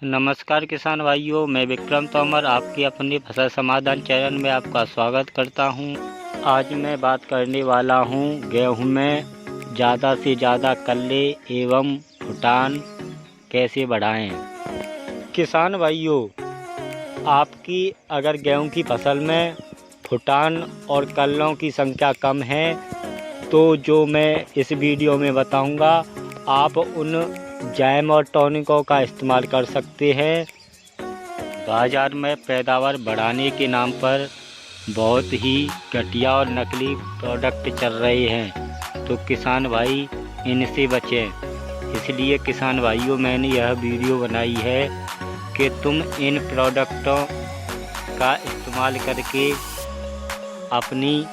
नमस्कार किसान भाइयों, मैं विक्रम तोमर आपके अपने फसल समाधान चैनल में आपका स्वागत करता हूं। आज मैं बात करने वाला हूं गेहूं में ज़्यादा से ज़्यादा कल्ले एवं फुटान कैसे बढ़ाएं। किसान भाइयों, आपकी अगर गेहूं की फसल में फुटान और कल्लों की संख्या कम है तो जो मैं इस वीडियो में बताऊंगा आप उन जैम और टॉनिकों का इस्तेमाल कर सकते हैं। बाज़ार में पैदावार बढ़ाने के नाम पर बहुत ही घटिया और नकली प्रोडक्ट चल रहे हैं, तो किसान भाई इनसे बचें। इसलिए किसान भाइयों, मैंने यह वीडियो बनाई है कि तुम इन प्रोडक्टों का इस्तेमाल करके अपनी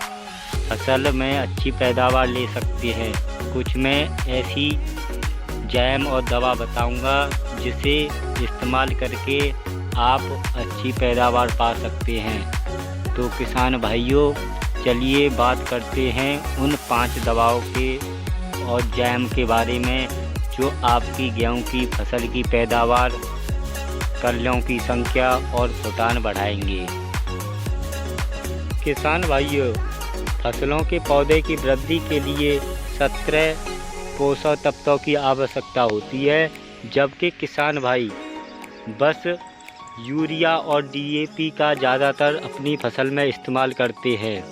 फसल में अच्छी पैदावार ले सकते हैं। कुछ मैं ऐसी जैम और दवा बताऊंगा जिसे इस्तेमाल करके आप अच्छी पैदावार पा सकते हैं। तो किसान भाइयों, चलिए बात करते हैं उन 5 दवाओं के और जैम के बारे में जो आपकी गेहूं की फसल की पैदावार, कल्लों की संख्या और फुटान बढ़ाएंगे। किसान भाइयों, फसलों के पौधे की वृद्धि के लिए 17 पोषक तत्वों की आवश्यकता होती है, जबकि किसान भाई बस यूरिया और डीएपी का ज़्यादातर अपनी फसल में इस्तेमाल करते हैं।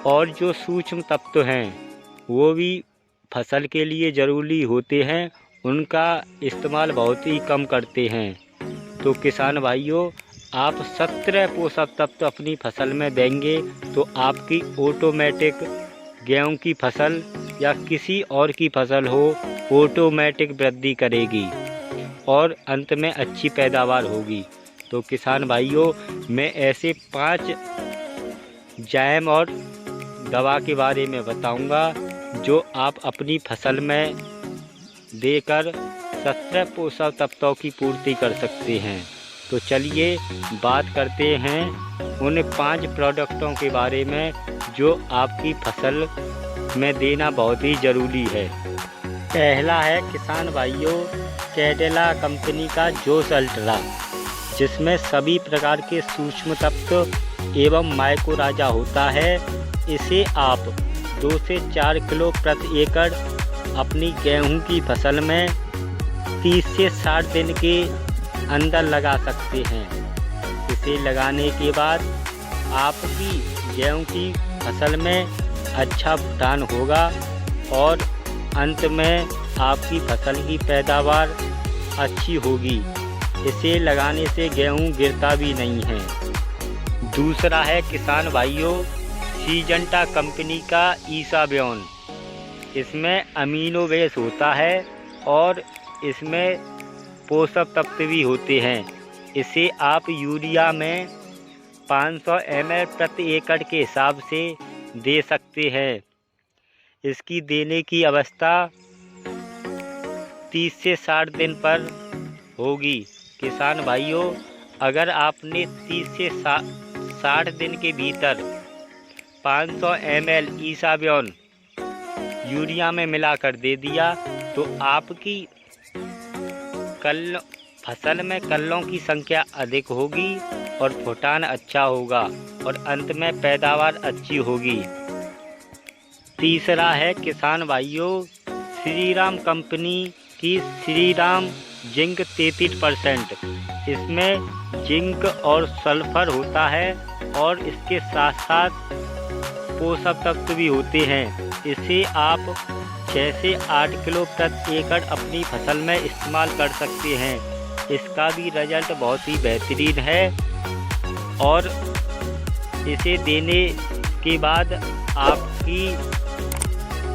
और जो सूक्ष्म तत्व हैं वो भी फसल के लिए ज़रूरी होते हैं, उनका इस्तेमाल बहुत ही कम करते हैं। तो किसान भाइयों, आप 17 पोषक तत्व अपनी फसल में देंगे तो आपकी ऑटोमेटिक गेहूं की फसल या किसी और की फसल हो, ऑटोमेटिक वृद्धि करेगी और अंत में अच्छी पैदावार होगी। तो किसान भाइयों, मैं ऐसे 5 जैम और दवा के बारे में बताऊंगा जो आप अपनी फसल में देकर 17 पोषक तत्वों की पूर्ति कर सकते हैं। तो चलिए बात करते हैं उन 5 प्रोडक्टों के बारे में जो आपकी फसल में देना बहुत ही ज़रूरी है। पहला है किसान भाइयों, कैडिला कंपनी का जोश अल्ट्रा, जिसमें सभी प्रकार के सूक्ष्म तत्व एवं माइक्रोराजा होता है। इसे आप 2 से 4 किलो प्रति एकड़ अपनी गेहूं की फसल में 30 से 60 दिन के अंदर लगा सकते हैं। इसे लगाने के बाद आपकी गेहूं की फसल में अच्छा फुटान होगा और अंत में आपकी फसल की पैदावार अच्छी होगी। इसे लगाने से गेहूं गिरता भी नहीं है। दूसरा है किसान भाइयों, सीजेंटा कंपनी का ईसाबियोन। इसमें अमीनो बेस होता है और इसमें पोषक तत्व भी होते हैं। इसे आप यूरिया में 500 ml प्रति एकड़ के हिसाब से दे सकते हैं। इसकी देने की अवस्था 30 से 60 दिन पर होगी। किसान भाइयों, अगर आपने 30 से 60 दिन के भीतर 500 ml ईसाबियोन यूरिया में मिलाकर दे दिया तो आपकी फसल में कल्लों की संख्या अधिक होगी और फुटान अच्छा होगा और अंत में पैदावार अच्छी होगी। तीसरा है किसान भाइयों, श्रीराम कंपनी की श्रीराम जिंक 33%। इसमें जिंक और सल्फर होता है और इसके साथ साथ पोषक तत्व भी होते हैं। इसे आप 6 से 8 किलो प्रति एकड़ अपनी फसल में इस्तेमाल कर सकते हैं। इसका भी रिजल्ट बहुत ही बेहतरीन है और इसे देने के बाद आपकी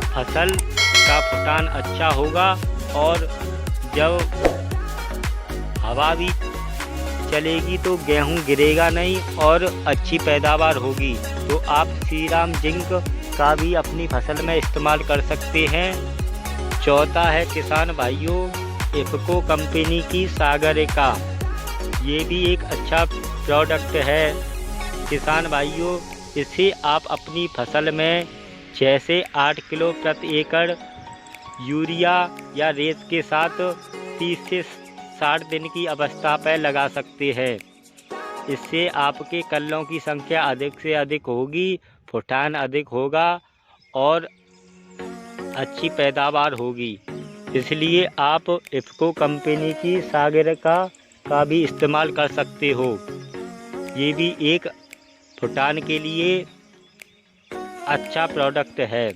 फसल का फुटान अच्छा होगा और जब हवा भी चलेगी तो गेहूं गिरेगा नहीं और अच्छी पैदावार होगी। तो आप श्रीराम जिंक का भी अपनी फसल में इस्तेमाल कर सकते हैं। चौथा है किसान भाइयों, इफको कंपनी की सागरिका। ये भी एक अच्छा प्रोडक्ट है। किसान भाइयों, इसे आप अपनी फसल में 6 से 8 किलो प्रति एकड़ यूरिया या रेत के साथ 30 से 60 दिन की अवस्था पर लगा सकते हैं। इससे आपके कल्लों की संख्या अधिक से अधिक होगी, फुटान अधिक होगा और अच्छी पैदावार होगी। इसलिए आप इफ़को कंपनी की सागरिका का भी इस्तेमाल कर सकते हो। ये भी एक फुटान के लिए अच्छा प्रोडक्ट है।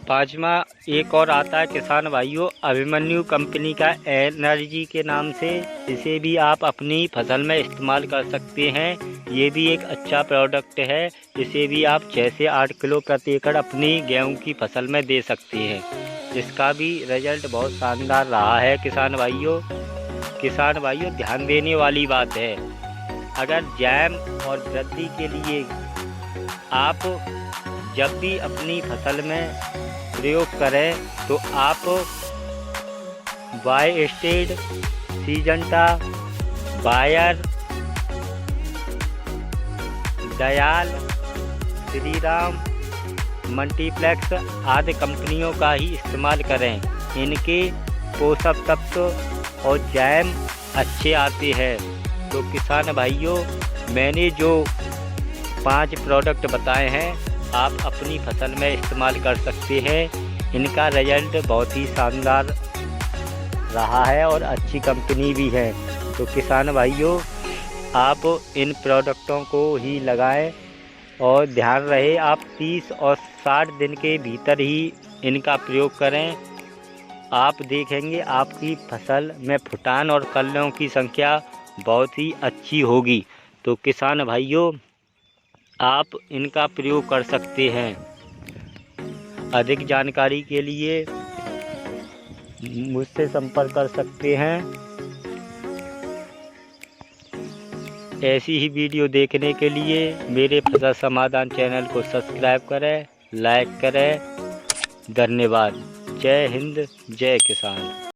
पाँचवा एक और आता है किसान भाइयों, अभिमन्यु कंपनी का एनर्जी के नाम से। इसे भी आप अपनी फसल में इस्तेमाल कर सकते हैं। ये भी एक अच्छा प्रोडक्ट है। इसे भी आप 6 से 8 किलो प्रति एकड़ अपनी गेहूं की फसल में दे सकते हैं। इसका भी रिजल्ट बहुत शानदार रहा है किसान भाइयों। किसान भाइयों, ध्यान देने वाली बात है, अगर जैम और वृद्धि के लिए आप जब भी अपनी फसल में प्रयोग करें तो आप बायस्टेड, सीजंटा, बायर, दयाल, श्रीराम, मल्टीप्लेक्स आदि कंपनियों का ही इस्तेमाल करें। इनके पोषक तत्व और जैम अच्छे आते हैं। तो किसान भाइयों, मैंने जो 5 प्रोडक्ट बताए हैं आप अपनी फसल में इस्तेमाल कर सकते हैं। इनका रिजल्ट बहुत ही शानदार रहा है और अच्छी कंपनी भी है। तो किसान भाइयों, आप इन प्रोडक्टों को ही लगाएं और ध्यान रहे आप 30 और 60 दिन के भीतर ही इनका प्रयोग करें। आप देखेंगे आपकी फसल में फुटान और कल्लों की संख्या बहुत ही अच्छी होगी। तो किसान भाइयों, आप इनका प्रयोग कर सकते हैं। अधिक जानकारी के लिए मुझसे संपर्क कर सकते हैं। ऐसी ही वीडियो देखने के लिए मेरे फसल समाधान चैनल को सब्सक्राइब करें, लाइक करें। धन्यवाद। जय हिंद, जय किसान।